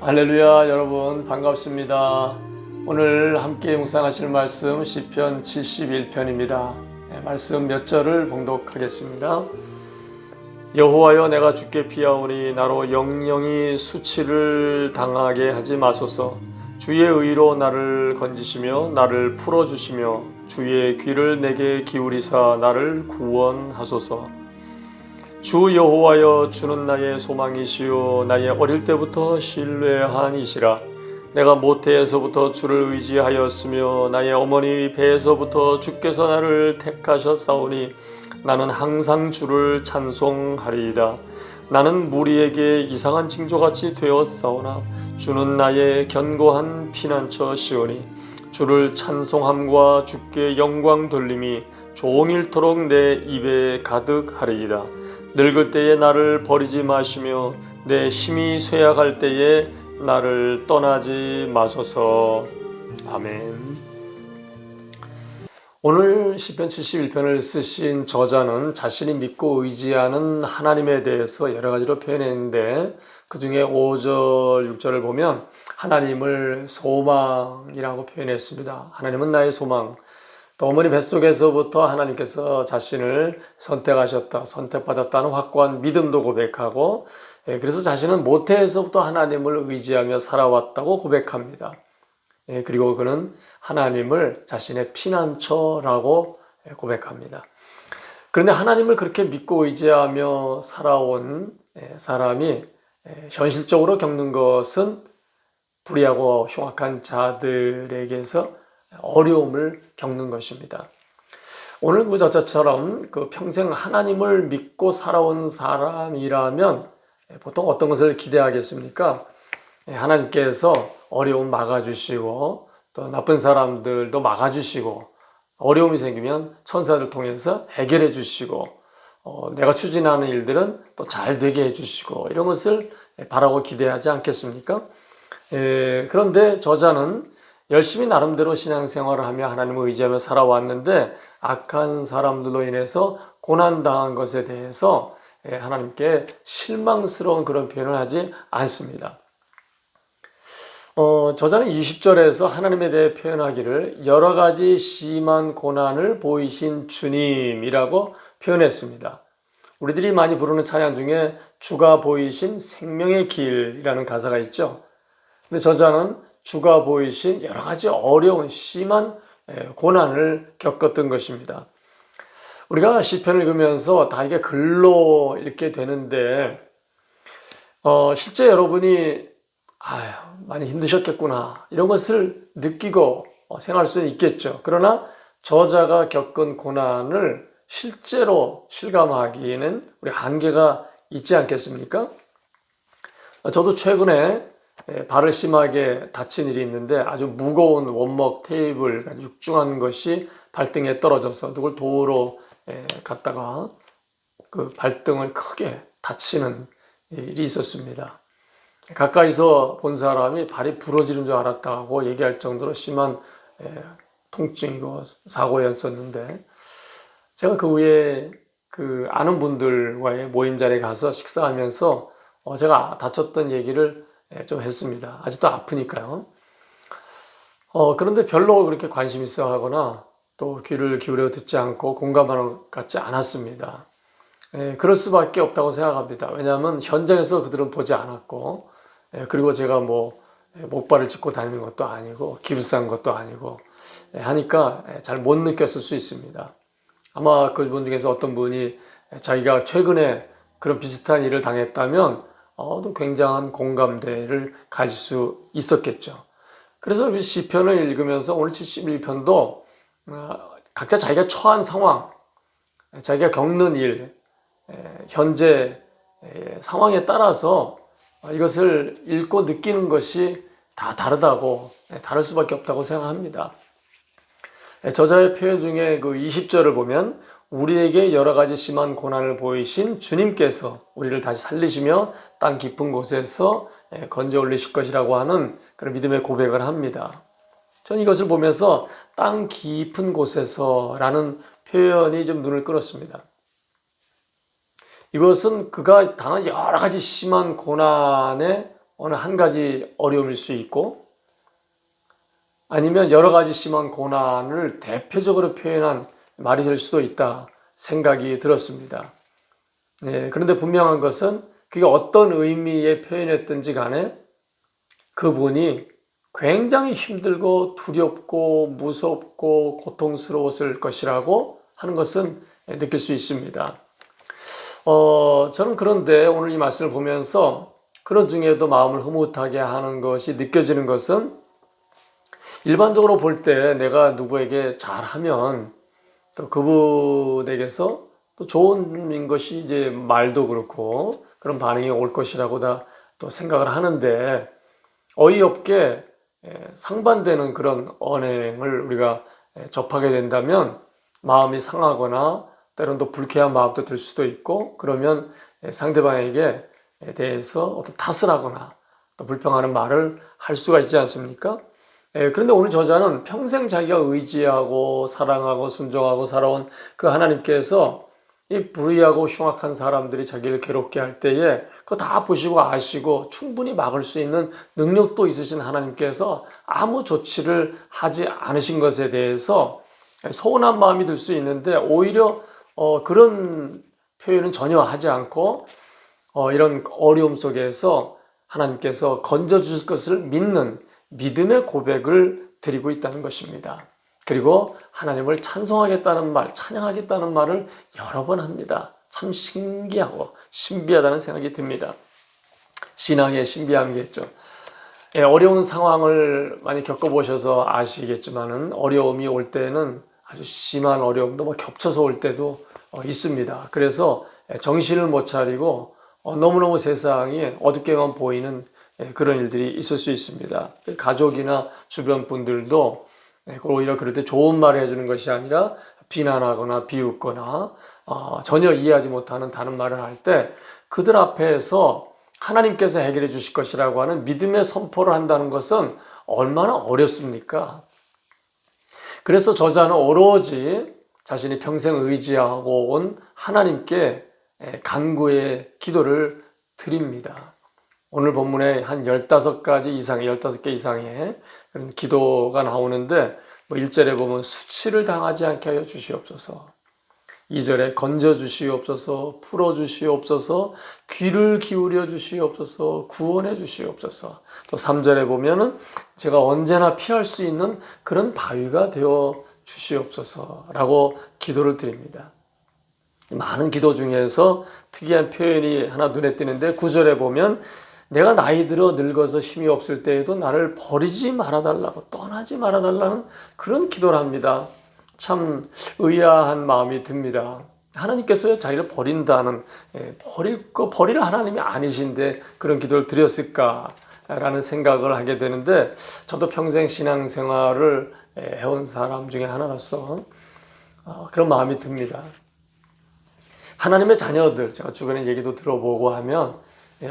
할렐루야, 여러분 반갑습니다. 오늘 함께 묵상하실 말씀 시편 71편입니다. 말씀 몇 절을 봉독하겠습니다. 여호와여, 내가 주께 피하오니 나로 영영이 수치를 당하게 하지 마소서. 주의 의로 나를 건지시며 나를 풀어주시며 주의 귀를 내게 기울이사 나를 구원하소서. 주 여호와여, 주는 나의 소망이시요 나의 어릴 때부터 신뢰한 이시라. 내가 모태에서부터 주를 의지하였으며 나의 어머니 배에서부터 주께서 나를 택하셨사오니 나는 항상 주를 찬송하리이다. 나는 무리에게 이상한 징조같이 되었사오나 주는 나의 견고한 피난처시오니 주를 찬송함과 주께 영광 돌림이 종일토록 내 입에 가득하리이다. 늙을 때에 나를 버리지 마시며 내 힘이 쇠약할 때에 나를 떠나지 마소서. 아멘. 오늘 시편 71편을 쓰신 저자는 자신이 믿고 의지하는 하나님에 대해서 여러 가지로 표현했는데, 그 중에 5절, 6절을 보면 하나님을 소망이라고 표현했습니다. 하나님은 나의 소망. 또 어머니 뱃속에서부터 하나님께서 자신을 선택하셨다, 선택받았다는 확고한 믿음도 고백하고, 그래서 자신은 모태에서부터 하나님을 의지하며 살아왔다고 고백합니다. 그리고 그는 하나님을 자신의 피난처라고 고백합니다. 그런데 하나님을 그렇게 믿고 의지하며 살아온 사람이 현실적으로 겪는 것은 불의하고 흉악한 자들에게서 어려움을 겪는 것입니다. 오늘 그 저자처럼 평생 하나님을 믿고 살아온 사람이라면 보통 어떤 것을 기대하겠습니까? 하나님께서 어려움 막아주시고 또 나쁜 사람들도 막아주시고 어려움이 생기면 천사들 통해서 해결해 주시고 내가 추진하는 일들은 또 잘 되게 해주시고 이런 것을 바라고 기대하지 않겠습니까? 그런데 저자는 열심히 나름대로 신앙생활을 하며 하나님을 의지하며 살아왔는데 악한 사람들로 인해서 고난당한 것에 대해서 하나님께 실망스러운 그런 표현을 하지 않습니다. 저자는 20절에서 하나님에 대해 표현하기를 여러 가지 심한 고난을 보이신 주님이라고 표현했습니다. 우리들이 많이 부르는 찬양 중에 주가 보이신 생명의 길이라는 가사가 있죠. 근데 저자는 주가 보이신 여러 가지 어려운 심한 고난을 겪었던 것입니다. 우리가 시편을 읽으면서 다 이게 글로 읽게 되는데 실제 여러분이 많이 힘드셨겠구나 이런 것을 느끼고 생각할 수는 있겠죠. 그러나 저자가 겪은 고난을 실제로 실감하기에는 우리 한계가 있지 않겠습니까? 저도 최근에 발을 심하게 다친 일이 있는데 아주 무거운 원목 테이블, 육중한 것이 발등에 떨어져서 누굴 도우러 갔다가 그 발등을 크게 다치는 일이 있었습니다. 가까이서 본 사람이 발이 부러지는 줄 알았다고 얘기할 정도로 심한 통증이고 사고였었는데, 제가 그 후에 아는 분들과의 모임 자리에 가서 식사하면서 제가 다쳤던 얘기를 좀 했습니다. 아직도 아프니까요. 그런데 별로 그렇게 관심 있어 하거나 또 귀를 기울여 듣지 않고 공감하는 것 같지 않았습니다. 그럴 수밖에 없다고 생각합니다. 왜냐하면 현장에서 그들은 보지 않았고, 그리고 제가 목발을 짚고 다니는 것도 아니고 기부싼 것도 아니고 하니까 잘 못 느꼈을 수 있습니다. 아마 그분 중에서 어떤 분이 자기가 최근에 그런 비슷한 일을 당했다면 또 굉장한 공감대를 가질 수 있었겠죠. 그래서 우리 시편을 읽으면서 오늘 71편도 각자 자기가 처한 상황, 자기가 겪는 일, 현재 상황에 따라서 이것을 읽고 느끼는 것이 다 다르다고, 다를 수밖에 없다고 생각합니다. 저자의 표현 중에 그 20절을 보면 우리에게 여러 가지 심한 고난을 보이신 주님께서 우리를 다시 살리시며 땅 깊은 곳에서 건져 올리실 것이라고 하는 그런 믿음의 고백을 합니다. 저는 이것을 보면서 땅 깊은 곳에서라는 표현이 좀 눈을 끌었습니다. 이것은 그가 당한 여러 가지 심한 고난의 어느 한 가지 어려움일 수 있고 아니면 여러 가지 심한 고난을 대표적으로 표현한 말이 될 수도 있다 생각이 들었습니다. 그런데 분명한 것은 그게 어떤 의미의 표현이었든지 간에 그분이 굉장히 힘들고 두렵고 무섭고 고통스러웠을 것이라고 하는 것은 느낄 수 있습니다. 저는 그런데 오늘 이 말씀을 보면서 그런 중에도 마음을 흐뭇하게 하는 것이 느껴지는 것은 일반적으로 볼 때 내가 누구에게 잘하면 또 그분에게서 또 좋은 것이 이제 말도 그렇고 그런 반응이 올 것이라고 다 또 생각을 하는데 어이없게 상반되는 그런 언행을 우리가 접하게 된다면 마음이 상하거나 때로는 또 불쾌한 마음도 들 수도 있고 그러면 상대방에게 대해서 어떤 탓을 하거나 또 불평하는 말을 할 수가 있지 않습니까? 그런데 오늘 저자는 평생 자기가 의지하고 사랑하고 순종하고 살아온 그 하나님께서 이 불의하고 흉악한 사람들이 자기를 괴롭게 할 때에 그거 다 보시고 아시고 충분히 막을 수 있는 능력도 있으신 하나님께서 아무 조치를 하지 않으신 것에 대해서 서운한 마음이 들 수 있는데 오히려 그런 표현은 전혀 하지 않고 이런 어려움 속에서 하나님께서 건져주실 것을 믿는 믿음의 고백을 드리고 있다는 것입니다. 그리고 하나님을 찬송하겠다는 말, 찬양하겠다는 말을 여러 번 합니다. 참 신기하고 신비하다는 생각이 듭니다. 신앙의 신비함이겠죠. 어려운 상황을 많이 겪어보셔서 아시겠지만은 어려움이 올 때는 아주 심한 어려움도 겹쳐서 올 때도 있습니다. 그래서 정신을 못 차리고 너무너무 세상이 어둡게만 보이는 그런 일들이 있을 수 있습니다. 가족이나 주변 분들도 오히려 그럴 때 좋은 말을 해주는 것이 아니라 비난하거나 비웃거나 전혀 이해하지 못하는 다른 말을 할 때 그들 앞에서 하나님께서 해결해 주실 것이라고 하는 믿음의 선포를 한다는 것은 얼마나 어렵습니까? 그래서 저자는 오로지 자신이 평생 의지하고 온 하나님께 간구의 기도를 드립니다. 오늘 본문에 한 15가지 이상의, 15개 이상의 그런 기도가 나오는데 1절에 보면 수치를 당하지 않게 하여 주시옵소서. 2절에 건져 주시옵소서, 풀어 주시옵소서, 귀를 기울여 주시옵소서, 구원해 주시옵소서. 또 3절에 보면은 제가 언제나 피할 수 있는 그런 바위가 되어 주시옵소서라고 기도를 드립니다. 많은 기도 중에서 특이한 표현이 하나 눈에 띄는데 9절에 보면 내가 나이 들어 늙어서 힘이 없을 때에도 나를 버리지 말아달라고 떠나지 말아달라는 그런 기도를 합니다. 참 의아한 마음이 듭니다. 하나님께서 자기를 버린다는 버릴 하나님이 아니신데 그런 기도를 드렸을까라는 생각을 하게 되는데 저도 평생 신앙생활을 해온 사람 중에 하나로서 그런 마음이 듭니다. 하나님의 자녀들 제가 주변에 얘기도 들어보고 하면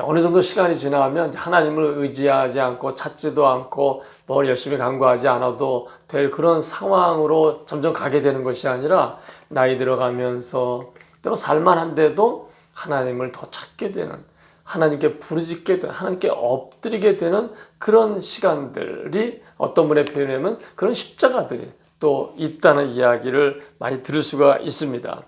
어느 정도 시간이 지나면 하나님을 의지하지 않고 찾지도 않고 뭘 열심히 간구하지 않아도 될 그런 상황으로 점점 가게 되는 것이 아니라 나이 들어가면서 때로 살만한데도 하나님을 더 찾게 되는 하나님께 부르짖게 되는 하나님께 엎드리게 되는 그런 시간들이 어떤 분의 표현이면 그런 십자가들이 또 있다는 이야기를 많이 들을 수가 있습니다.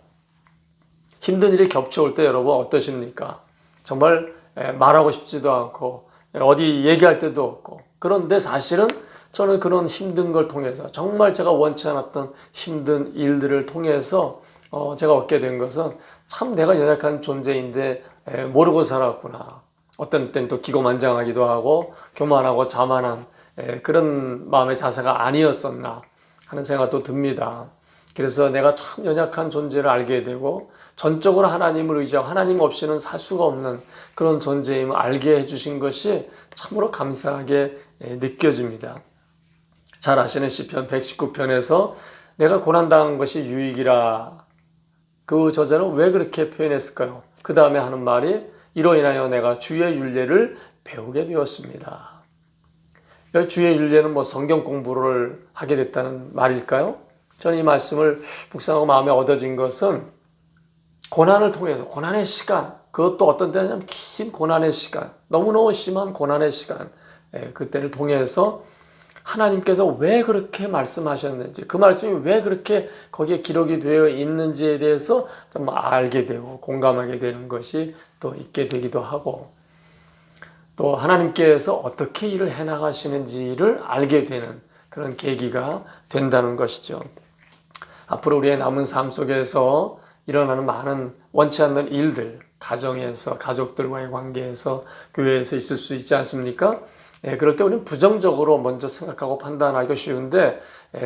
힘든 일이 겹쳐올 때 여러분 어떠십니까? 정말 말하고 싶지도 않고 어디 얘기할 데도 없고 그런데 사실은 저는 그런 힘든 걸 통해서 정말 제가 원치 않았던 힘든 일들을 통해서 제가 얻게 된 것은 참 내가 연약한 존재인데 모르고 살았구나. 어떤 때는 또 기고만장하기도 하고 교만하고 자만한 그런 마음의 자세가 아니었었나 하는 생각도 듭니다. 그래서 내가 참 연약한 존재를 알게 되고 전적으로 하나님을 의지하고 하나님 없이는 살 수가 없는 그런 존재임을 알게 해주신 것이 참으로 감사하게 느껴집니다. 잘 아시는 시편 119편에서 내가 고난당한 것이 유익이라 그 저자는 왜 그렇게 표현했을까요? 그 다음에 하는 말이 이로 인하여 내가 주의 율례를 배우게 되었습니다. 주의 율례는 성경 공부를 하게 됐다는 말일까요? 저는 이 말씀을 묵상하고 마음에 얻어진 것은 고난을 통해서 고난의 시간 그것도 어떤 때는 긴 고난의 시간, 너무너무 심한 고난의 시간, 그때를 통해서 하나님께서 왜 그렇게 말씀하셨는지, 그 말씀이 왜 그렇게 거기에 기록이 되어 있는지에 대해서 좀 알게 되고 공감하게 되는 것이 또 있게 되기도 하고, 또 하나님께서 어떻게 일을 해나가시는지를 알게 되는 그런 계기가 된다는 것이죠. 앞으로 우리의 남은 삶 속에서 일어나는 많은 원치 않는 일들, 가정에서, 가족들과의 관계에서, 교회에서 있을 수 있지 않습니까? 그럴 때 우리는 부정적으로 먼저 생각하고 판단하기가 쉬운데,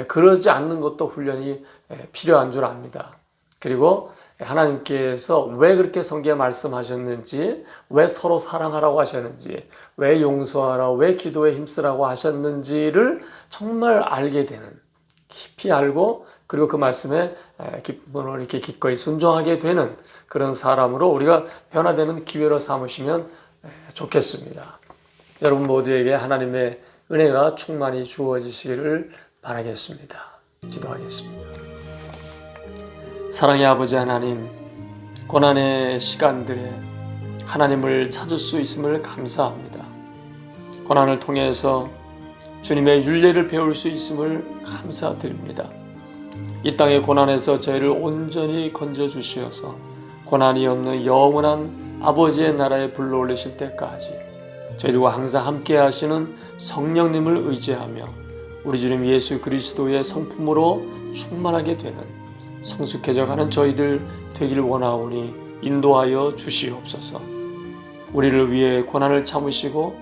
그러지 않는 것도 훈련이 필요한 줄 압니다. 그리고 하나님께서 왜 그렇게 성경에 말씀하셨는지, 왜 서로 사랑하라고 하셨는지, 왜 용서하라고, 왜 기도에 힘쓰라고 하셨는지를 정말 알게 되는, 깊이 알고 그리고 그 말씀에 기쁨으로 이렇게 기꺼이 순종하게 되는 그런 사람으로 우리가 변화되는 기회로 삼으시면 좋겠습니다. 여러분 모두에게 하나님의 은혜가 충만히 주어지시기를 바라겠습니다. 기도하겠습니다. 사랑의 아버지 하나님, 고난의 시간들에 하나님을 찾을 수 있음을 감사합니다. 고난을 통해서 주님의 율례를 배울 수 있음을 감사드립니다. 이 땅의 고난에서 저희를 온전히 건져주시어서 고난이 없는 영원한 아버지의 나라에 불러올리실 때까지 저희들과 항상 함께 하시는 성령님을 의지하며 우리 주님 예수 그리스도의 성품으로 충만하게 되는 성숙해져가는 저희들 되길 원하오니 인도하여 주시옵소서. 우리를 위해 고난을 참으시고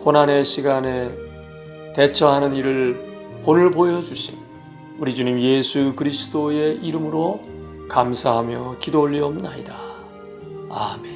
고난의 시간에 대처하는 일을 본을 보여주신 우리 주님 예수 그리스도의 이름으로 감사하며 기도 올리옵나이다. 아멘.